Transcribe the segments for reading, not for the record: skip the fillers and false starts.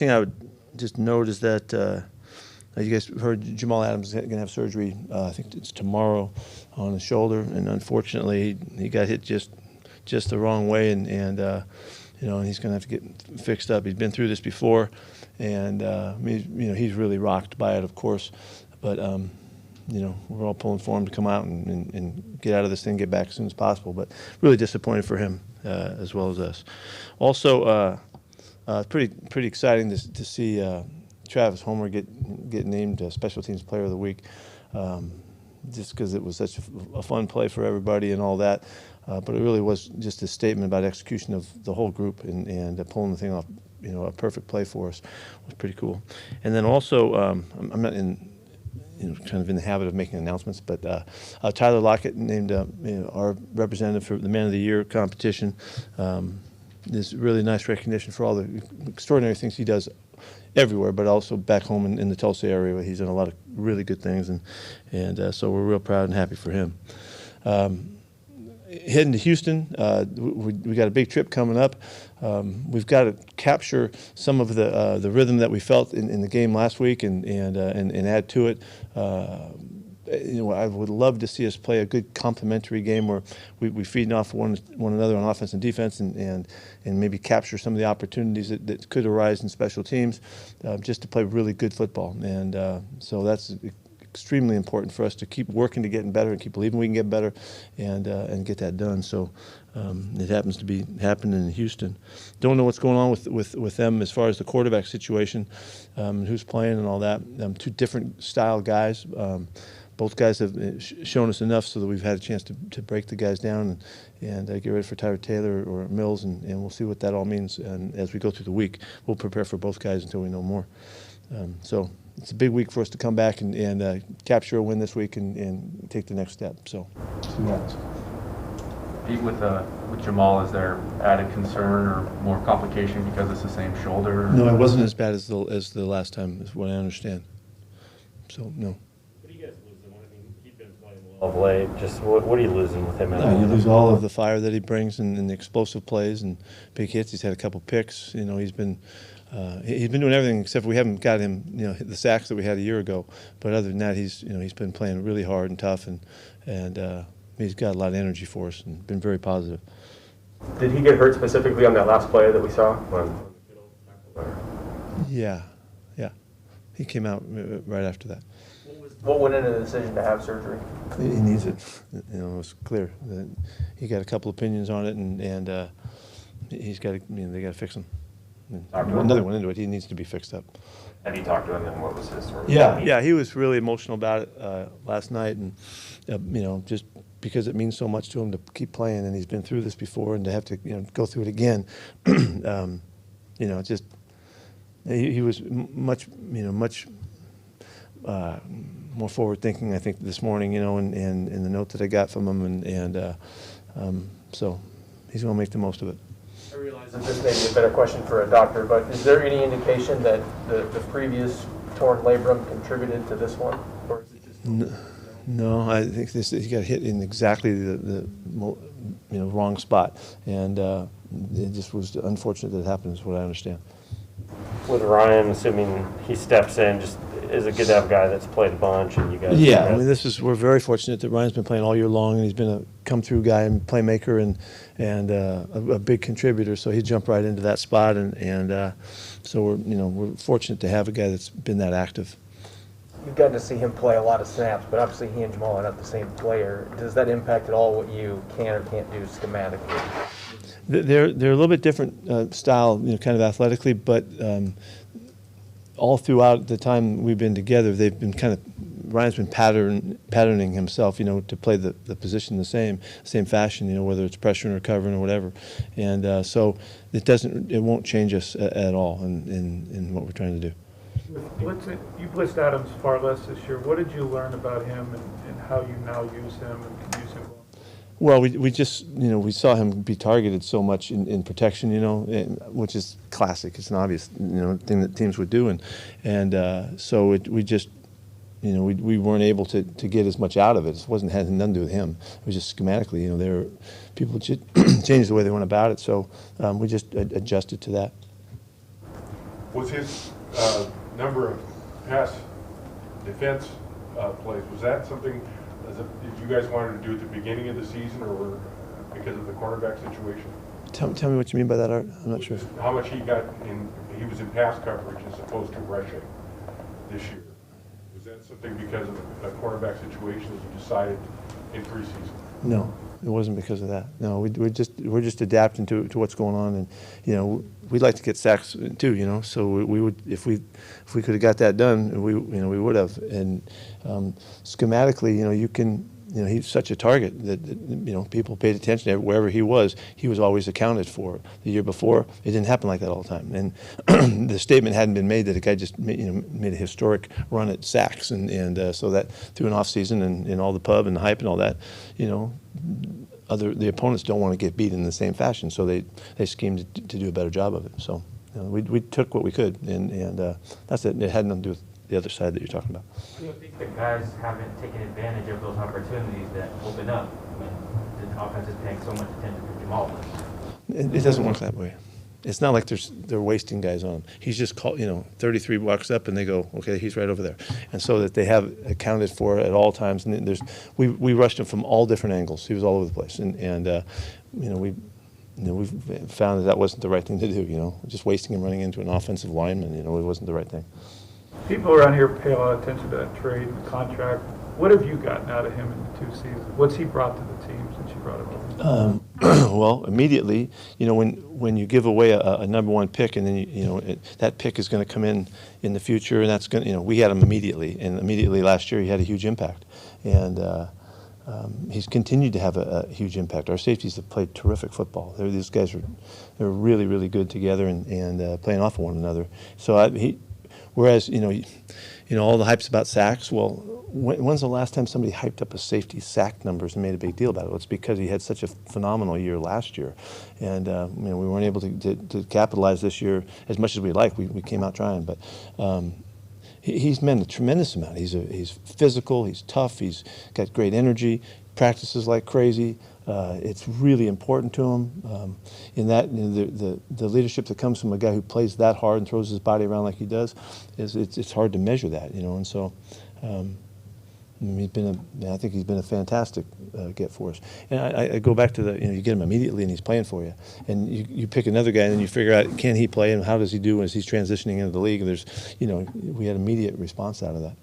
thing I would just note is that you guys heard Jamal Adams is going to have surgery. I think it's tomorrow on his shoulder, and unfortunately he got hit just the wrong way, and you know, and he's going to have to get fixed up. He's been through this before, and he's really rocked by it, of course, but you know, we're all pulling for him to come out and get out of this thing, get back as soon as possible. But really disappointed for him as well as us. Also, pretty exciting to see Travis Homer get named Special Teams Player of the Week, just because it was such a fun play for everybody and all that. But it really was just a statement about execution of the whole group and pulling the thing off. You know, a perfect play for us was pretty cool. And then also, I'm not kind of in the habit of making announcements, but Tyler Lockett named our representative for the Man of the Year competition. This really nice recognition for all the extraordinary things he does everywhere, but also back home in the Tulsa area. He's done a lot of really good things, and so we're real proud and happy for him. Heading to Houston, we got a big trip coming up. We've got to capture some of the rhythm that we felt in the game last week and add to it. I would love to see us play a good complementary game where we feed off one another on offense and defense, and maybe capture some of the opportunities that could arise in special teams, just to play really good football. And so that's extremely important for us to keep working to getting better and keep believing we can get better and get that done. So it happens to be happening in Houston. Don't know what's going on with them as far as the quarterback situation, who's playing and all that. Two different style guys. Both guys have shown us enough so that we've had a chance to break the guys down and get ready for Tyler Taylor or Mills, and we'll see what that all means. And as we go through the week, we'll prepare for both guys until we know more. So it's a big week for us to come back and capture a win this week and take the next step. So, congrats. Pete, with Jamal, is there added concern or more complication because it's the same shoulder? No, it wasn't as bad as the last time, is what I understand. So, no. What do you guys lose him? I mean, he's been playing well of late. Just what are you losing with him? You lose all of the fire that he brings and the explosive plays and big hits. He's had a couple picks. You know, he's been doing everything except we haven't got him, the sacks that we had a year ago. But other than that, he's been playing really hard and tough, and he's got a lot of energy for us and been very positive. Did he get hurt specifically on that last play that we saw? Yeah. He came out right after that. What went into the decision to have surgery? He needs it. It's clear. He got a couple opinions on it, and he's got to. They got to fix him. Another one into it. He needs to be fixed up. Have you talked to him, and what was his story? Yeah. He was really emotional about it last night, and just because it means so much to him to keep playing, and he's been through this before, and to have to go through it again, just he was much more forward thinking, I think, this morning, and in the note that I got from him, and so he's going to make the most of it. I realize that this may be a better question for a doctor, but is there any indication that the previous torn labrum contributed to this one, or is it just? No, I think he got hit in exactly the wrong spot, and it just was unfortunate that it happened, is what I understand. With Ryan, assuming he steps in, just is it good to have a guy that's played a bunch and you guys? Yeah, I mean, we're very fortunate that Ryan's been playing all year long, and he's been a come-through guy and playmaker and a big contributor. So he jumped right into that spot, and so we're fortunate to have a guy that's been that active. You've gotten to see him play a lot of snaps, but obviously he and Jamal are not the same player. Does that impact at all what you can or can't do schematically? They're a little bit different style, kind of athletically, but all throughout the time we've been together, they've been Ryan's been patterning himself, to play the position the same fashion, whether it's pressure or covering or whatever, and so it won't change us at all in what we're trying to do. You blitzed Adams far less this year. What did you learn about him and how you now use him and can use him? Well, we just, we saw him be targeted so much in protection, which is classic. It's an obvious, thing that teams would do. And so we just, we weren't able to get as much out of it. It had nothing to do with him. It was just schematically, people changed the way they went about it. So we just adjusted to that. Was his number of pass defense plays, was that something that you guys wanted to do at the beginning of the season, or because of the cornerback situation? Tell me what you mean by that, Art. I'm not sure. How much he was in pass coverage as opposed to rushing this year. Was that something because of a cornerback situation that you decided in preseason? No, it wasn't because of that. No, we're just adapting to what's going on, and we'd like to get sacks too. So we would, if we could have got that done, we would have. And schematically, you can. He's such a target that people paid attention to wherever he was always accounted for. The year before, it didn't happen like that all the time. And the statement hadn't been made that a guy just made a historic run at sacks, and so that through an off season and all the pub and the hype and all that, the opponents don't want to get beat in the same fashion, so they schemed to do a better job of it. So we took what we could, and that's it. It had nothing to do with the other side that you're talking about. Do you think the guys haven't taken advantage of those opportunities that open up when the offense is paying so much attention to Jamal? It doesn't work that way. It's not like they're wasting guys on him. He's just 33 walks up and they go, okay, he's right over there, and so that they have accounted for at all times. And we rushed him from all different angles. He was all over the place, and we found that wasn't the right thing to do. Just wasting him running into an offensive lineman, it wasn't the right thing. People around here pay a lot of attention to that trade and contract. What have you gotten out of him in the 2 seasons? What's he brought to the team since you brought him over? Well, immediately, when you give away a number 1 pick, and then that pick is going to come in the future, and that's going to, we had him immediately, and immediately last year he had a huge impact, and he's continued to have a huge impact. Our safeties have played terrific football. These guys they're really, really good together and playing off of one another. So whereas all the hype's about sacks. Well, when's the last time somebody hyped up a safety sack numbers and made a big deal about it? Well, it's because he had such a phenomenal year last year, and we weren't able to capitalize this year as much as we'd like. We came out trying, but he's meant a tremendous amount. He's physical. He's tough. He's got great energy. Practices like crazy. It's really important to him. In that, the leadership that comes from a guy who plays that hard and throws his body around like he does, it's hard to measure that, And so, I think he's been a fantastic get for us. And I go back to you get him immediately and he's playing for you, and you pick another guy and then you figure out, can he play and how does he do as he's transitioning into the league? And there's, we had immediate response out of that.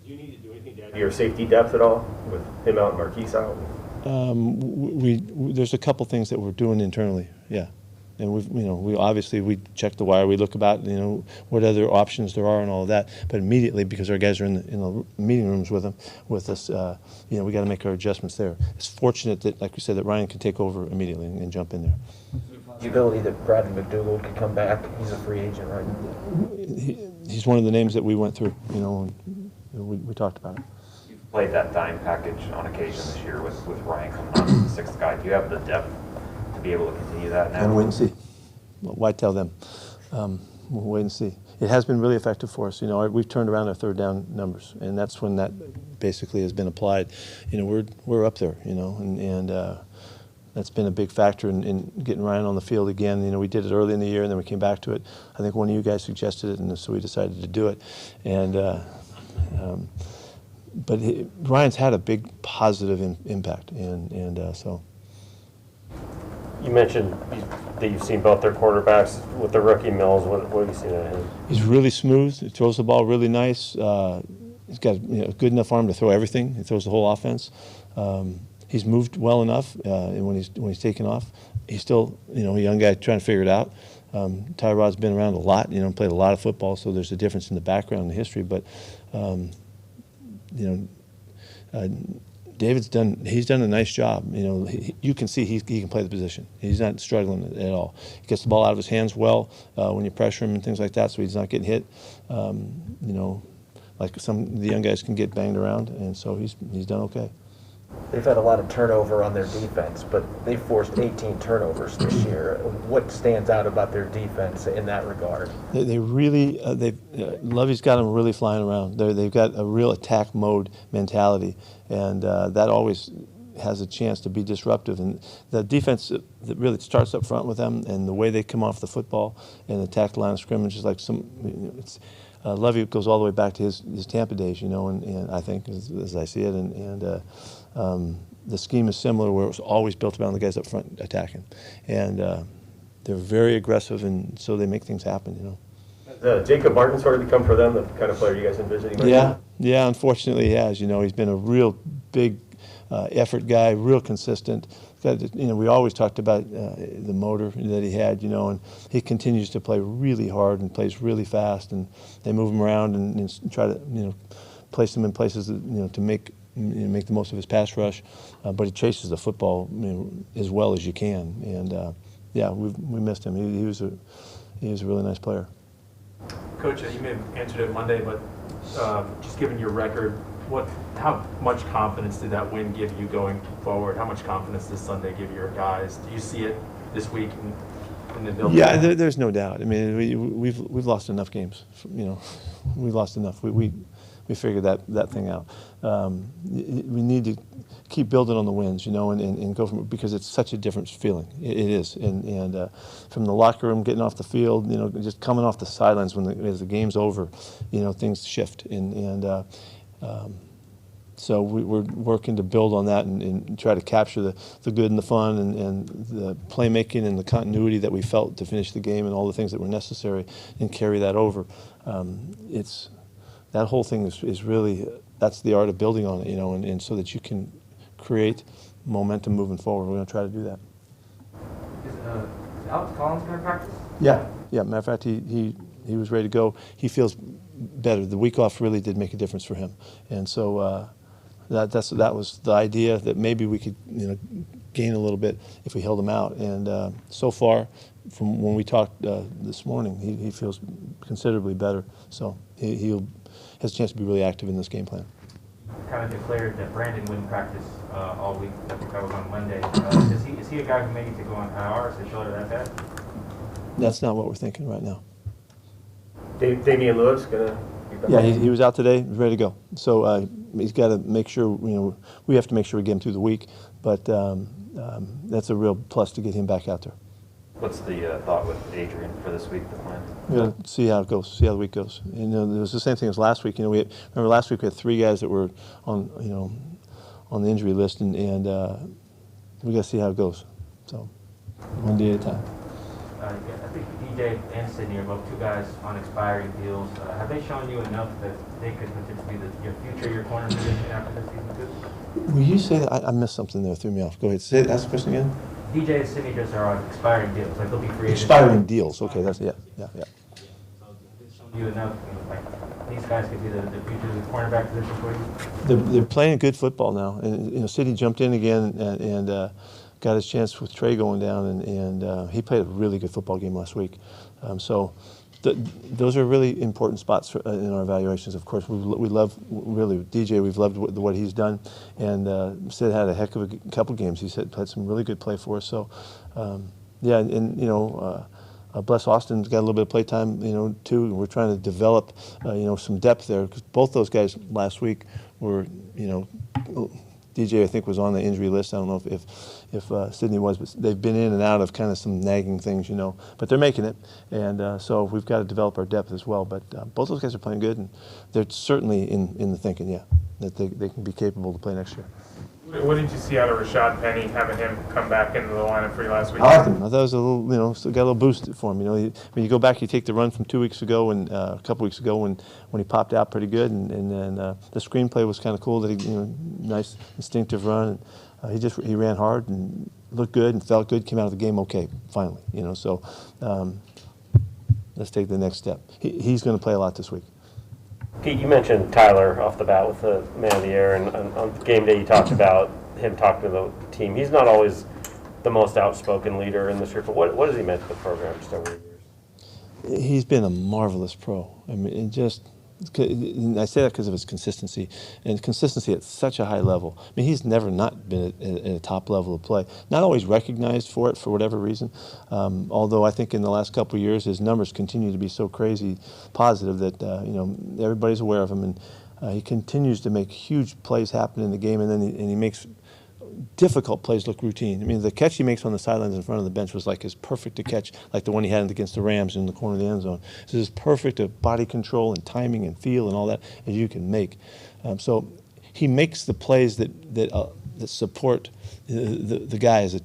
Do you need to do anything to add to your safety depth at all with him out and Marquise out? There's a couple things that we're doing internally, yeah, and we obviously check the wire, we look about what other options there are and all of that, but immediately, because our guys are in the meeting rooms with us, we got to make our adjustments there. It's fortunate that, like we said, that Ryan can take over immediately and jump in there. The ability that Bradley McDougald could come back, he's a free agent, right? He's one of the names that we went through, and we talked about it. Played that dime package on occasion this year with Ryan coming on as the 6th guy. Do you have the depth to be able to continue that now? And wait and see. Why tell them? We'll wait and see. It has been really effective for us. We've turned around our 3rd down numbers, and that's when that basically has been applied. We're up there, and that's been a big factor in getting Ryan on the field again. We did it early in the year, and then we came back to it. I think one of you guys suggested it, and so we decided to do it. And but Ryan's had a big positive impact, and so. You mentioned that you've seen both their quarterbacks with the rookie Mills. What have you seen out of him? He's really smooth. He throws the ball really nice. He's got a good enough arm to throw everything. He throws the whole offense. He's moved well enough, and when he's taken off, he's still a young guy trying to figure it out. Tyrod's been around a lot, played a lot of football, so there's a difference in the background and the history, but. David's done a nice job. You can see he can play the position. He's not struggling at all. He gets the ball out of his hands well when you pressure him and things like that, so he's not getting hit. Like some of the young guys can get banged around, and so he's done okay. They've had a lot of turnover on their defense, but they forced 18 turnovers this year. What stands out about their defense in that regard? They really, Lovey's got them really flying around. They've got a real attack mode mentality, and that always has a chance to be disruptive. And the defense that really starts up front with them, and the way they come off the football and attack the line of scrimmage is like it's Lovey goes all the way back to his Tampa days, and I think as I see it, and the scheme is similar, where it was always built around the guys up front attacking, and they're very aggressive, and so they make things happen, Jacob Martin sort of become for them the kind of player you guys envision? Yeah, unfortunately he has. He's been a real big effort guy, real consistent. We always talked about the motor that he had, and he continues to play really hard and plays really fast, and they move him around and try to, place him in places that, to make the most of his pass rush, but he chases the football as well as you can, and we missed him. He was a really nice player. Coach, you may have answered it Monday, but just given your record, how much confidence did that win give you going forward? How much confidence does Sunday give your guys? Do you see it this week in the building? Yeah, there's no doubt. I mean, we've lost enough games. We lost enough. We figured that thing out. We need to keep building on the wins, and go from it, because it's such a different feeling. It is, and from the locker room, getting off the field, just coming off the sidelines as the game's over, things shift, and so we're working to build on that and try to capture the good and the fun and the playmaking and the continuity that we felt to finish the game and all the things that were necessary, and carry that over. That whole thing is really, that's the art of building on it, and so that you can create momentum moving forward. We're going to try to do that. Is Alex Collins going to practice? Yeah. Matter of fact, he was ready to go. He feels better. The week off really did make a difference for him, and so that was the idea, that maybe we could gain a little bit if we held him out. And so far, from when we talked this morning, he feels considerably better. So he has a chance to be really active in this game plan. Kind of declared that Brandon wouldn't practice all week. That was on Monday. Is he a guy who may need to go on IR? Is his shoulder that bad? That's not what we're thinking right now. Damian Lewis gonna be back? Yeah, he was out today, ready to go. So he's got to make sure, we have to make sure we get him through the week. But that's a real plus to get him back out there. What's the thought with Adrian for this week, the plan? We're going to see how it goes, see how the week goes. It was the same thing as last week. Remember last week we had 3 guys that were on the injury list, and we got to see how it goes. So one day at a time. I think DJ and Sydney are both 2 guys on expiring deals. Have they shown you enough that they could potentially be your future, your corner position after this season too? Will you say that? I missed something there, threw me off. Go ahead. Ask the question again. DJ and Sydney just are on expiring deals. Like they'll be free agents. Expiring deals. Okay, that's yeah. So it's shown you enough. Like these guys could be the future of the cornerback position for you. They're playing good football now, and Sydney jumped in again and got his chance with Trey going down, and he played a really good football game last week. So those are really important spots in our evaluations. Of course, we love, really, DJ, we've loved what he's done, and Sid had a heck of a couple games. He had some really good play for us. So, yeah, and Bless Austin's got a little bit of play time, too. We're trying to develop, some depth there, because both those guys last week were, DJ, I think, was on the injury list. I don't know if Sydney was, but they've been in and out of kind of some nagging things, But they're making it, and so we've got to develop our depth as well. But both those guys are playing good, and they're certainly in the thinking, that they can be capable to play next year. What did you see out of Rashad Penny, having him come back into the lineup for you last week? I liked him. I thought it was a little, got a little boost for him. When you go back, you take the run from 2 weeks ago and a couple weeks ago when he popped out pretty good, and then the screenplay was kind of cool. That he, nice instinctive run. And, he ran hard and looked good and felt good. Came out of the game okay, finally. So let's take the next step. He's going to play a lot this week. Pete, you mentioned Tyler off the bat with the Man of the Year, and on game day you talked about him talking to the team. He's not always the most outspoken leader in this group, but what has he meant to the program just over the years? He's been a marvelous pro. I mean, I say that because of his consistency, and consistency at such a high level. I mean, he's never not been at a top level of play. Not always recognized for it for whatever reason, although I think in the last couple of years his numbers continue to be so crazy positive that everybody's aware of him, and he continues to make huge plays happen in the game, and then he makes difficult plays look routine. I mean, the catch he makes on the sidelines in front of the bench was like as perfect a catch, like the one he had against the Rams in the corner of the end zone. It's as perfect a body control and timing and feel and all that as you can make. So he makes the plays that support the guy as a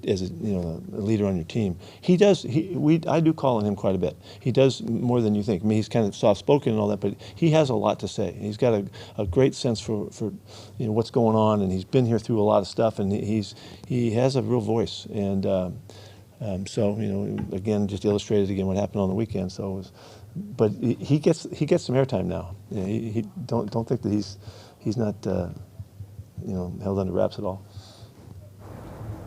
leader on your team. He does. I do call on him quite a bit. He does more than you think. I mean, he's kind of soft-spoken and all that, but he has a lot to say. He's got a great sense for what's going on, and he's been here through a lot of stuff, and he has a real voice. And so again, just illustrated again what happened on the weekend. So, but he gets some airtime now. He don't think that he's not held under wraps at all.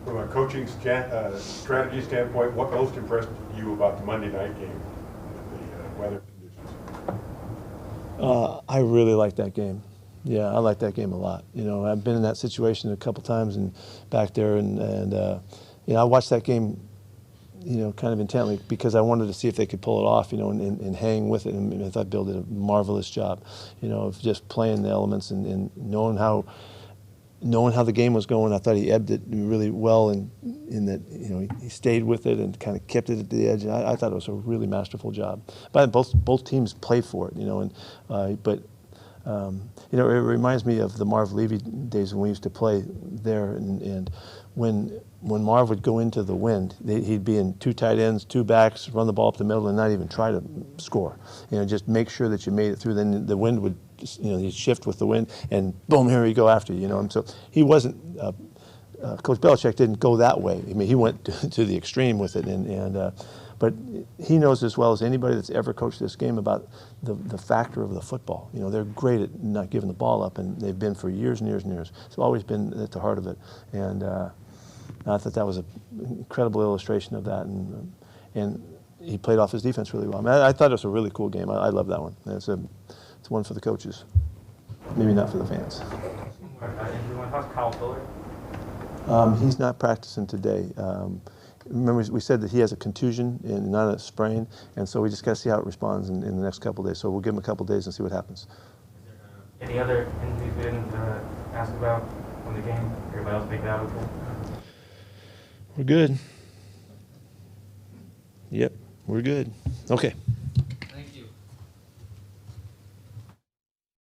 From a coaching strategy standpoint, what most impressed you about the Monday night game, the weather conditions? I really like that game. Yeah, I like that game a lot. I've been in that situation a couple times and back there, and I watched that game, kind of intently because I wanted to see if they could pull it off, and hang with it. And I thought Bill did a marvelous job, of just playing the elements and knowing how the game was going. I thought he ebbed it really well, in that he stayed with it and kind of kept it at the edge. I thought it was a really masterful job. But both teams played for it, it reminds me of the Marv Levy days when we used to play there, and when Marv would go into the wind, he'd be in 2 tight ends, 2 backs, run the ball up the middle, and not even try to score. Just make sure that you made it through. Then the wind would, he'd shift with the wind, and boom, here you go after you. And so he wasn't. Coach Belichick didn't go that way. I mean, he went to the extreme with it, but he knows as well as anybody that's ever coached this game about the factor of the football. They're great at not giving the ball up, and they've been for years and years and years. It's always been at the heart of it, and I thought that was an incredible illustration of that, and he played off his defense really well. I mean, I thought it was a really cool game. I love that one. It's one for the coaches, maybe not for the fans. How's Kyle Fuller? He's not practicing today. Remember, we said that he has a contusion and not a sprain, and so we just got to see how it responds in the next couple of days. So we'll give him a couple of days and see what happens. Any other injuries we didn't ask about from the game? Everybody else picked it out okay? We're good. Yep, we're good. Okay.